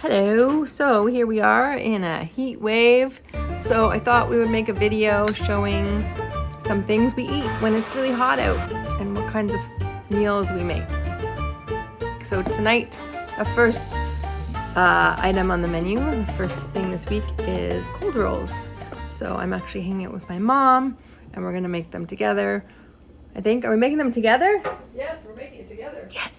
Hello, so here we are in a heat wave. So I thought we would make a video showing some things we eat when it's really hot out and what kinds of meals we make. So tonight, the first item on the menu, the first thing this week is cold rolls. So I'm actually hanging out with my mom and we're gonna make them together. I think, are we making them together? Yes, we're making it together. Yes.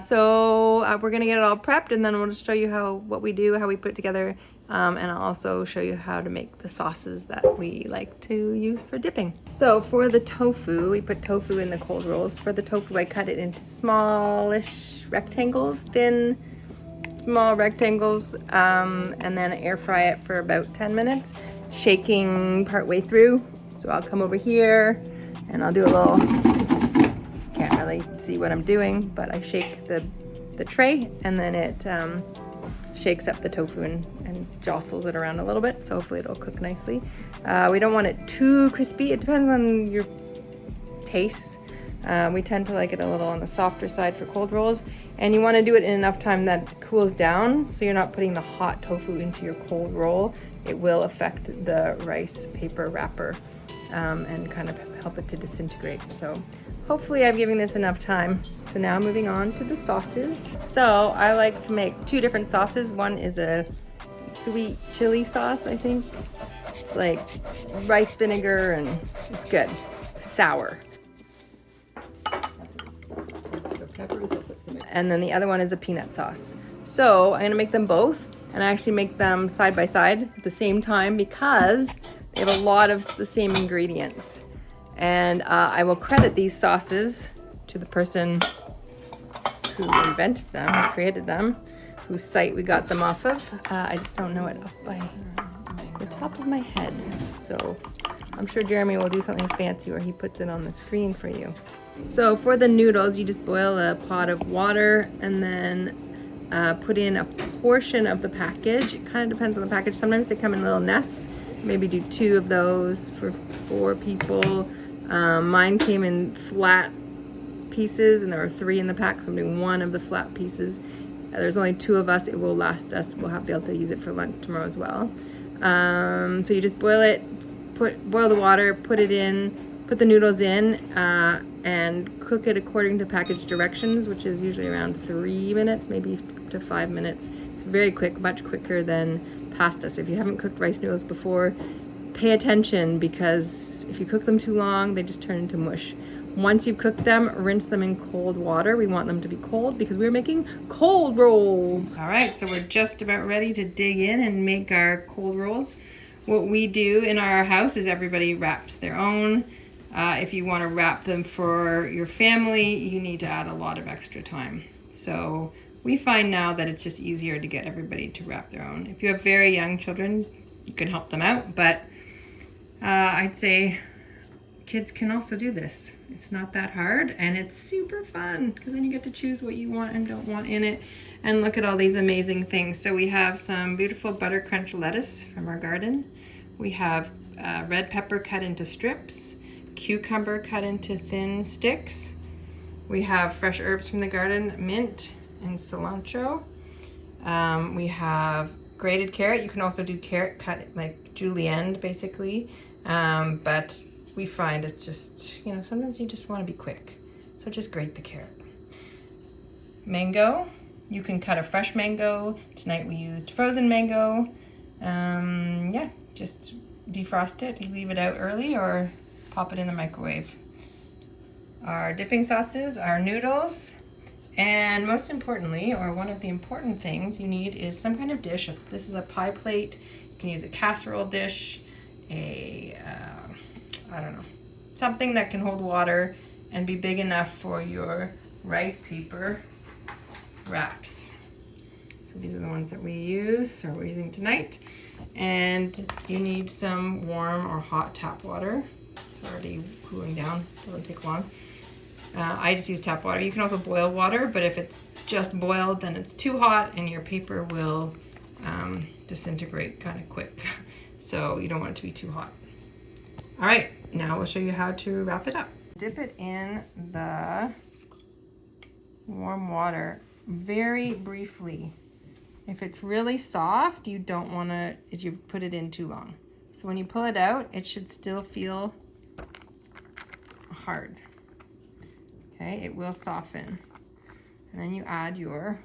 So we're gonna get it all prepped and then we'll just show you what we do, how we put it together, and I'll also show you how to make the sauces that we like to use for dipping. So for the tofu, we put tofu in the cold rolls. For the tofu, I cut it into smallish rectangles, thin, small rectangles, and then air fry it for about 10 minutes, shaking partway through. So I'll come over here and I'll do a little, can't really see what I'm doing, but I shake the tray and then it shakes up the tofu and jostles it around a little bit, so hopefully it'll cook nicely. We don't want it too crispy. It depends on your taste. We tend to like it a little on the softer side for cold rolls, and you want to do it in enough time that it cools down so you're not putting the hot tofu into your cold roll. It will affect the rice paper wrapper and kind of help it to disintegrate. So hopefully I'm giving this enough time. So now moving on to the sauces. So I like to make two different sauces. One is a sweet chili sauce, I think. It's like rice vinegar and it's good. Sour. And then the other one is a peanut sauce. So I'm gonna make them both, and I actually make them side by side at the same time because they have a lot of the same ingredients. And I will credit these sauces to the person who invented them, who created them, whose site we got them off of. I just don't know it off by the top of my head. So I'm sure Jeremy will do something fancy where he puts it on the screen for you. So for the noodles, you just boil a pot of water and then put in a portion of the package. It kind of depends on the package. Sometimes they come in little nests. Maybe do 2 of those for 4 people. Mine came in flat pieces and there were 3 in the pack, so I'm doing 1 of the flat pieces. There's only 2 of us. It will last us. We'll be able to use it for lunch tomorrow as well. So you just boil it, boil the water, put it in, put the noodles in, and cook it according to package directions, which is usually around 3 minutes, maybe up to 5 minutes. It's very quick, much quicker than pasta. So if you haven't cooked rice noodles before, pay attention, because if you cook them too long, they just turn into mush. Once you've cooked them, rinse them in cold water. We want them to be cold because we're making cold rolls. All right, so we're just about ready to dig in and make our cold rolls. What we do in our house is everybody wraps their own. If you want to wrap them for your family, you need to add a lot of extra time. So we find now that it's just easier to get everybody to wrap their own. If you have very young children, you can help them out, but I'd say kids can also do this. It's not that hard and it's super fun because then you get to choose what you want and don't want in it. And look at all these amazing things. So we have some beautiful butter crunch lettuce from our garden. We have red pepper cut into strips, cucumber cut into thin sticks. We have fresh herbs from the garden, mint and cilantro. We have grated carrot. You can also do carrot cut like julienne basically, but we find it's just, sometimes you just want to be quick, so just grate the carrot. Mango, you can cut a fresh mango. Tonight we used frozen mango. Yeah, just defrost it, leave it out early, or pop it in the microwave. Our dipping sauces, our noodles, and most importantly, or one of the important things you need, is some kind of dish. This is a pie plate. You can use a casserole dish, I don't know, something that can hold water and be big enough for your rice paper wraps. So these are the ones that we use, or we're using tonight. And you need some warm or hot tap water. It's already cooling down, doesn't take long. I just use tap water. You can also boil water, but if it's just boiled, then it's too hot and your paper will disintegrate kind of quick. So you don't want it to be too hot. All right, now we'll show you how to wrap it up. Dip it in the warm water very briefly. If it's really soft, you don't want to, if you put it in too long. So when you pull it out, it should still feel hard. Okay, it will soften. And then you add your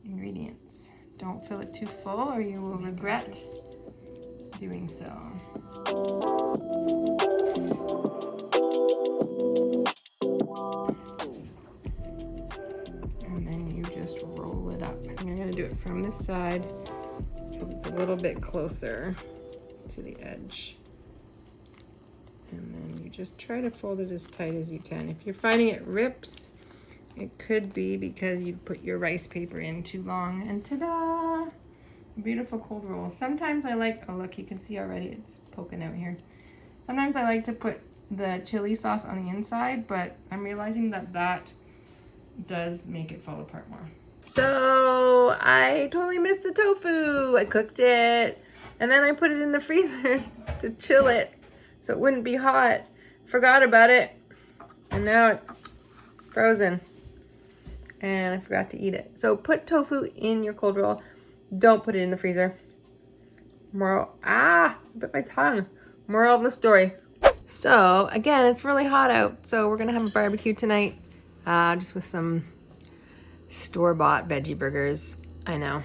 ingredients. Don't fill it too full or you will regret doing so. And then you just roll it up. I'm gonna do it from this side because it's a little bit closer to the edge. And then you just try to fold it as tight as you can. If you're finding it rips, it could be because you put your rice paper in too long. And ta-da! Beautiful cold roll. Sometimes I like, oh look, you can see already it's poking out here. Sometimes I like to put the chili sauce on the inside, but I'm realizing that that does make it fall apart more. So I totally missed the tofu. I cooked it and then I put it in the freezer to chill it so it wouldn't be hot. Forgot about it and now it's frozen and I forgot to eat it. So put tofu in your cold roll. Don't put it in the freezer. I bit my tongue. Moral of the story. So again, it's really hot out, so we're gonna have a barbecue tonight, just with some store-bought veggie burgers. I know,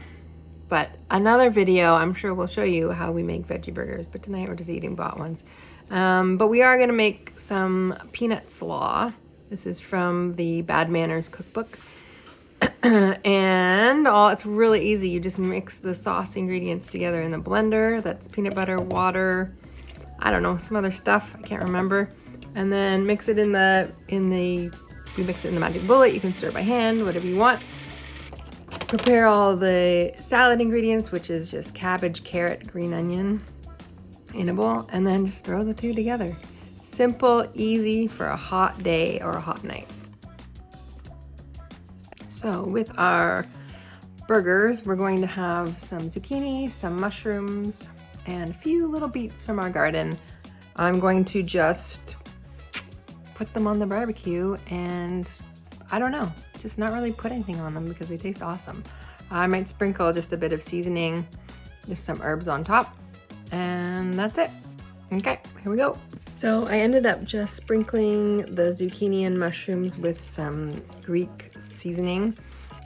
but another video I'm sure will show you how we make veggie burgers, but tonight we're just eating bought ones. But we are gonna make some peanut slaw. This is from the Bad Manners cookbook. And it's really easy. You just mix the sauce ingredients together in the blender. That's peanut butter, water, I don't know, some other stuff, I can't remember. And then mix it you mix it in the magic bullet. You can stir it by hand, whatever you want. Prepare all the salad ingredients, which is just cabbage, carrot, green onion in a bowl, and then just throw the two together. Simple, easy for a hot day or a hot night. So with our burgers, we're going to have some zucchini, some mushrooms, and a few little beets from our garden. I'm going to just put them on the barbecue and I don't know, just not really put anything on them because they taste awesome. I might sprinkle just a bit of seasoning, just some herbs on top, and that's it. Okay, here we go. So I ended up just sprinkling the zucchini and mushrooms with some Greek seasoning.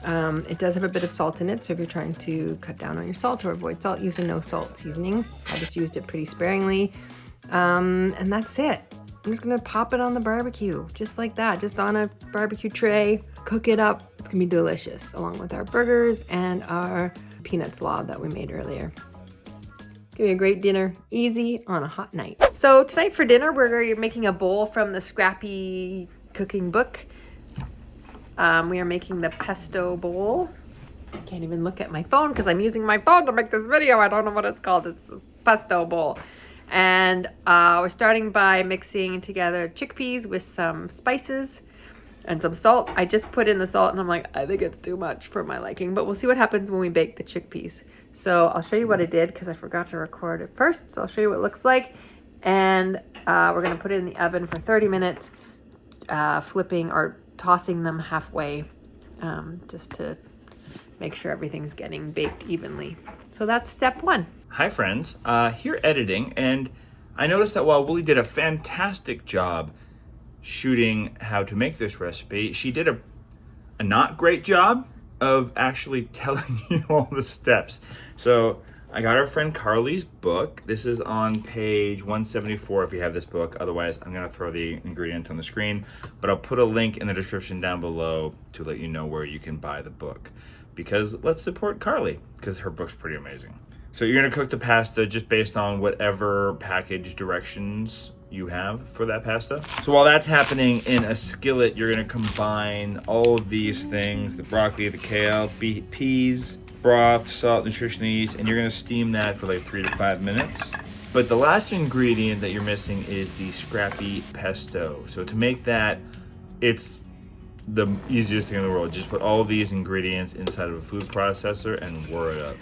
It does have a bit of salt in it, so if you're trying to cut down on your salt or avoid salt, use a no salt seasoning. I just used it pretty sparingly. And that's it. I'm just gonna pop it on the barbecue, just like that, just on a barbecue tray, cook it up. It's gonna be delicious, along with our burgers and our peanut slaw that we made earlier. Give me a great dinner, easy on a hot night. So tonight for dinner, we're making a bowl from the Scrappy cooking book. We are making the pesto bowl. I can't even look at my phone because I'm using my phone to make this video. I don't know what it's called. It's a pesto bowl. And we're starting by mixing together chickpeas with some spices and some salt. I just put in the salt and I'm like, I think it's too much for my liking, but we'll see what happens when we bake the chickpeas. So I'll show you what I did because I forgot to record it first. So I'll show you what it looks like. And we're gonna put it in the oven for 30 minutes, flipping or tossing them halfway, just to make sure everything's getting baked evenly. So that's step one. Hi friends, here editing, and I noticed that while Wooly did a fantastic job shooting how to make this recipe, she did a not great job of actually telling you all the steps. So I got our friend Carly's book. This is on page 174 if you have this book. Otherwise, I'm gonna throw the ingredients on the screen, but I'll put a link in the description down below to let you know where you can buy the book. Because let's support Carly, because her book's pretty amazing. So you're gonna cook the pasta just based on whatever package directions you have for that pasta. So while that's happening in a skillet, you're gonna combine all of these things, the broccoli, the kale, peas, broth, salt, nutrition yeast, and you're gonna steam that for like 3 to 5 minutes. But the last ingredient that you're missing is the Scrappy pesto. So to make that, it's the easiest thing in the world. Just put all of these ingredients inside of a food processor and whir it up.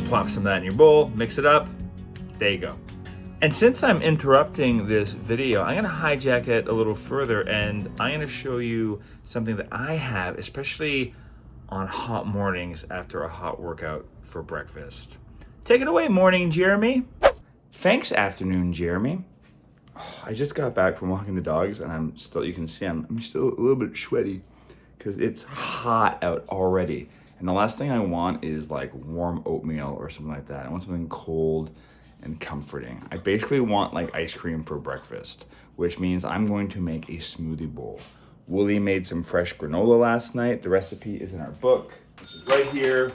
Plop some of that in your bowl, mix it up. There you go. And since I'm interrupting this video, I'm gonna hijack it a little further and I'm gonna show you something that I have, especially on hot mornings after a hot workout for breakfast. Take it away, morning Jeremy. Thanks, afternoon Jeremy. I just got back from walking the dogs and I'm still, you can see I'm still a little bit sweaty because it's hot out already. And the last thing I want is like warm oatmeal or something like that. I want something cold and comforting. I basically want like ice cream for breakfast, which means I'm going to make a smoothie bowl. Wooly made some fresh granola last night. The recipe is in our book, which is right here.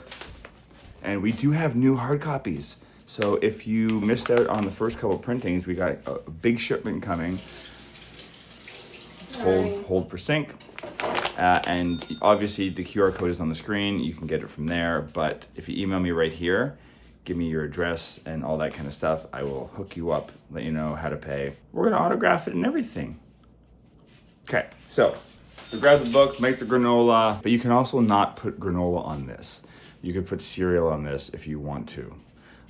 And we do have new hard copies. So if you missed out on the first couple printings, we got a big shipment coming. Hold for sync. And obviously the QR code is on the screen. You can get it from there. But if you email me right here, give me your address and all that kind of stuff, I will hook you up, let you know how to pay. We're gonna autograph it and everything. Okay, so you grab the book, make the granola, but you can also not put granola on this. You could put cereal on this if you want to.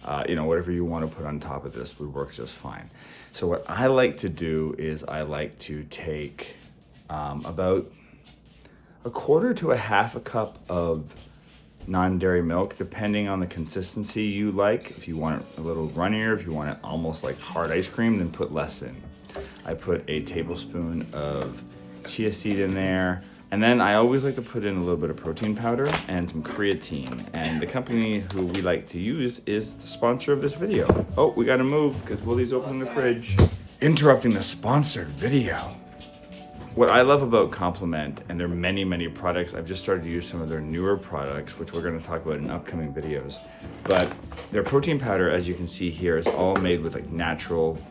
Whatever you want to put on top of this would work just fine. So what I like to do is I like to take about a quarter to a half a cup of non-dairy milk, depending on the consistency you like. If you want it a little runnier, if you want it almost like hard ice cream, then put less in. I put a tablespoon of chia seed in there. And then I always like to put in a little bit of protein powder and some creatine. And the company who we like to use is the sponsor of this video. Oh, we gotta move because Willie's opening the fridge. Interrupting the sponsored video. What I love about Compliment, and there are many, many products, I've just started to use some of their newer products, which we're gonna talk about in upcoming videos. But their protein powder, as you can see here, is all made with like natural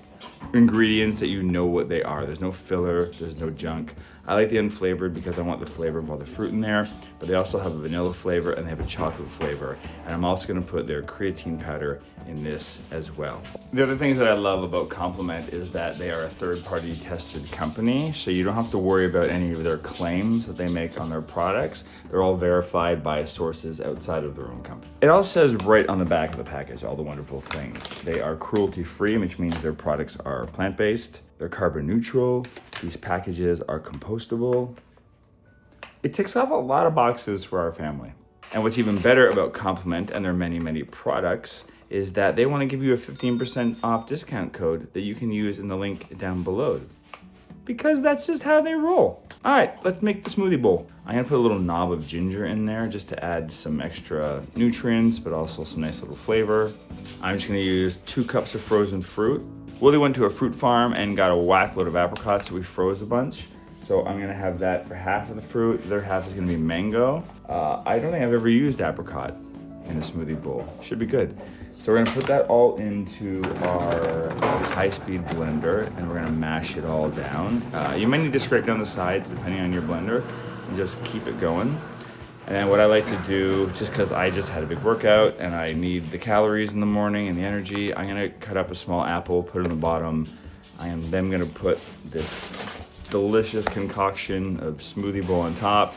ingredients that you know what they are. There's no filler, there's no junk. I like the unflavored because I want the flavor of all the fruit in there, but they also have a vanilla flavor and they have a chocolate flavor. And I'm also gonna put their creatine powder in this as well. The other things that I love about Compliment is that they are a third-party tested company, so you don't have to worry about any of their claims that they make on their products. They're all verified by sources outside of their own company. It all says right on the back of the package all the wonderful things. They are cruelty-free, which means their products are plant-based. They're carbon neutral. These packages are compostable. It ticks off a lot of boxes for our family. And what's even better about Compliment and their many, many products is that they want to give you a 15% off discount code that you can use in the link down below. Because that's just how they roll. All right, let's make the smoothie bowl. I'm gonna put a little knob of ginger in there just to add some extra nutrients, but also some nice little flavor. I'm just gonna use 2 cups of frozen fruit. Willie went to a fruit farm and got a whack load of apricots, so we froze a bunch. So I'm gonna have that for half of the fruit. The other half is gonna be mango. I don't think I've ever used apricot in a smoothie bowl. Should be good. So we're gonna put that all into our high-speed blender and we're gonna mash it all down. You may need to scrape down the sides depending on your blender and just keep it going. And then what I like to do, just because I just had a big workout and I need the calories in the morning and the energy, I'm gonna cut up a small apple, put it on the bottom. I am then gonna put this delicious concoction of smoothie bowl on top,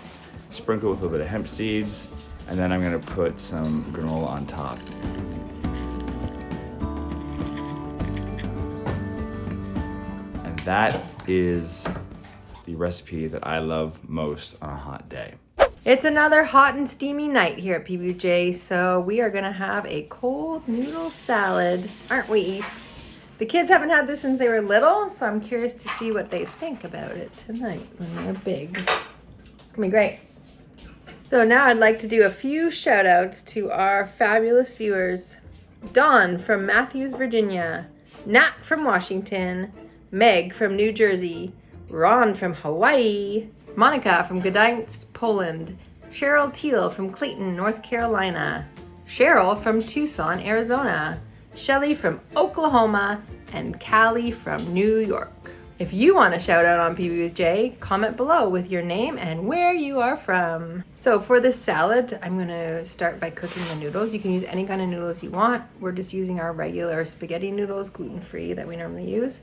sprinkle with a little bit of hemp seeds, and then I'm gonna put some granola on top. And that is the recipe that I love most on a hot day. It's another hot and steamy night here at PBJ, so we are gonna have a cold noodle salad, aren't we? The kids haven't had this since they were little, so I'm curious to see what they think about it tonight when they're big. It's gonna be great. So now I'd like to do a few shout outs to our fabulous viewers. Dawn from Matthews, Virginia, Nat from Washington, Meg from New Jersey, Ron from Hawaii, Monica from Gdańsk, Poland, Cheryl Teal from Clayton, North Carolina, Cheryl from Tucson, Arizona, Shelly from Oklahoma, and Callie from New York. If you want a shout out on PBJ, comment below with your name and where you are from. So for this salad, I'm gonna start by cooking the noodles. You can use any kind of noodles you want. We're just using our regular spaghetti noodles, gluten-free, that we normally use.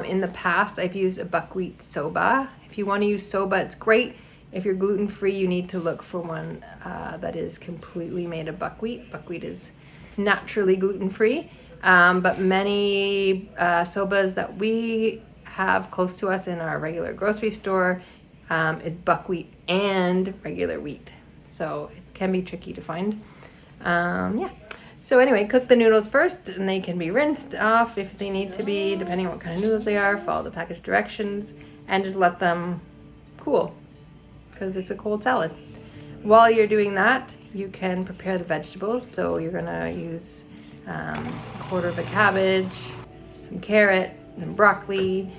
In the past, I've used a buckwheat soba. If you want to use soba, it's great. If you're gluten-free, you need to look for one that is completely made of buckwheat. Buckwheat is naturally gluten-free. But many sobas that we have close to us in our regular grocery store is buckwheat and regular wheat. So it can be tricky to find. Yeah. So anyway, cook the noodles first, and they can be rinsed off if they need to be, depending on what kind of noodles they are. Follow the package directions and just let them cool because it's a cold salad. While you're doing that, you can prepare the vegetables. So you're gonna use a quarter of a cabbage, some carrot, and broccoli.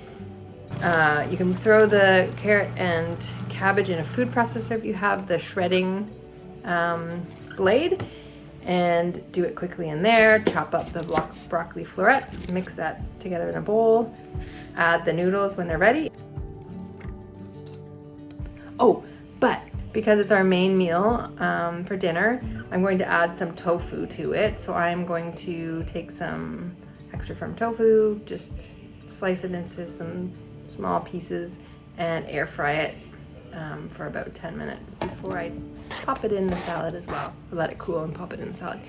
You can throw the carrot and cabbage in a food processor if you have the shredding blade, and do it quickly in there. Chop up the broccoli florets, mix that together in a bowl, add the noodles when they're ready. Oh, but because it's our main meal for dinner, I'm going to add some tofu to it. So I'm going to take some extra firm tofu, just slice it into some small pieces and air fry it for about 10 minutes before I pop it in the salad as well. Let it cool and pop it in the salad.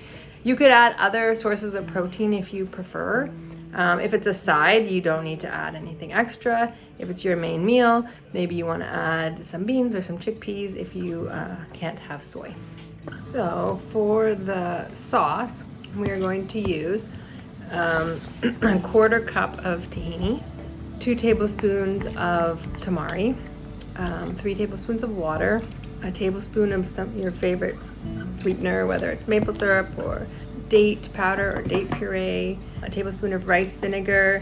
You could add other sources of protein if you prefer. If it's a side, you don't need to add anything extra. If it's your main meal, maybe you want to add some beans or some chickpeas if you can't have soy. So for the sauce, we're going to use a quarter cup of tahini, 2 tablespoons of tamari, 3 tablespoons of water, a tablespoon of your favorite sweetener, whether it's maple syrup or date powder or date puree, a tablespoon of rice vinegar,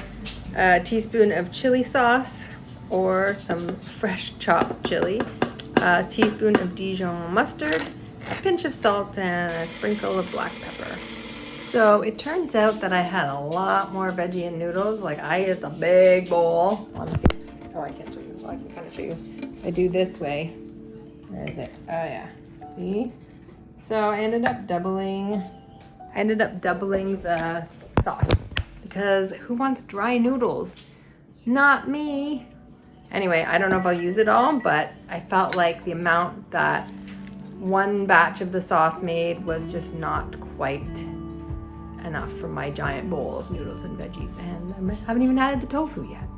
a teaspoon of chili sauce or some fresh chopped chili, a teaspoon of Dijon mustard, a pinch of salt, and a sprinkle of black pepper. So it turns out that I had a lot more veggie and noodles. Like I used a big bowl. Let me see. Oh, I can't show you. Well, I can kind of show you. I do this way. Where is it? Oh yeah. See? So I ended up doubling the sauce because who wants dry noodles? Not me. Anyway, I don't know if I'll use it all, but I felt like the amount that one batch of the sauce made was just not quite enough for my giant bowl of noodles and veggies, and I haven't even added the tofu yet.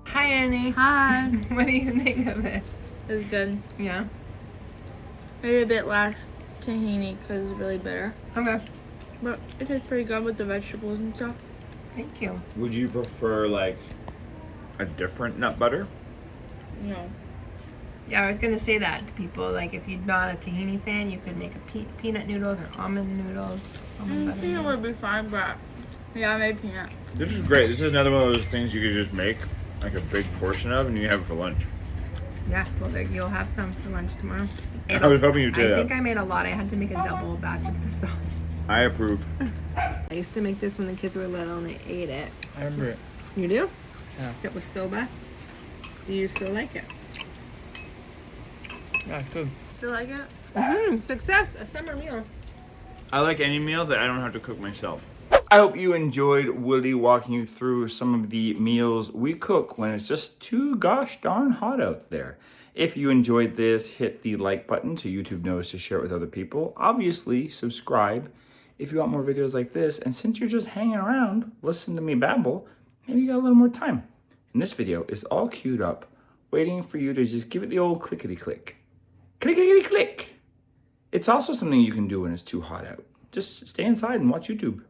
Hi, Annie. Hi. What do you think of it? It's good. Yeah. Maybe a bit less tahini because it's really bitter. Okay. But it tastes pretty good with the vegetables and stuff. Thank you. Would you prefer like a different nut butter? No. Yeah, I was gonna say that to people. Like, if you're not a tahini fan, you could make a peanut noodles or almond noodles. Almond butter Peanut noodles. would be fine, but yeah, I made peanut. This is great. This is another one of those things you could just make like a big portion of and you have it for lunch. Yeah, well, there, you'll have some for lunch tomorrow. I was hoping you'd do I that. think I made a lot. I had to make a double batch of the sauce. I approve. I used to make this when the kids were little and they ate it. I remember it. You do? Yeah. Is it with soba? Do you still like it? Yeah, it's good. Do you like it? Success! A summer meal. I like any meal that I don't have to cook myself. I hope you enjoyed Willie walking you through some of the meals we cook when it's just too gosh darn hot out there. If you enjoyed this, hit the like button so YouTube knows to share it with other people. Obviously, subscribe if you want more videos like this. And since you're just hanging around, listen to me babble, maybe you got a little more time. And this video is all queued up, waiting for you to just give it the old clickety-click. Clickety-click! It's also something you can do when it's too hot out. Just stay inside and watch YouTube.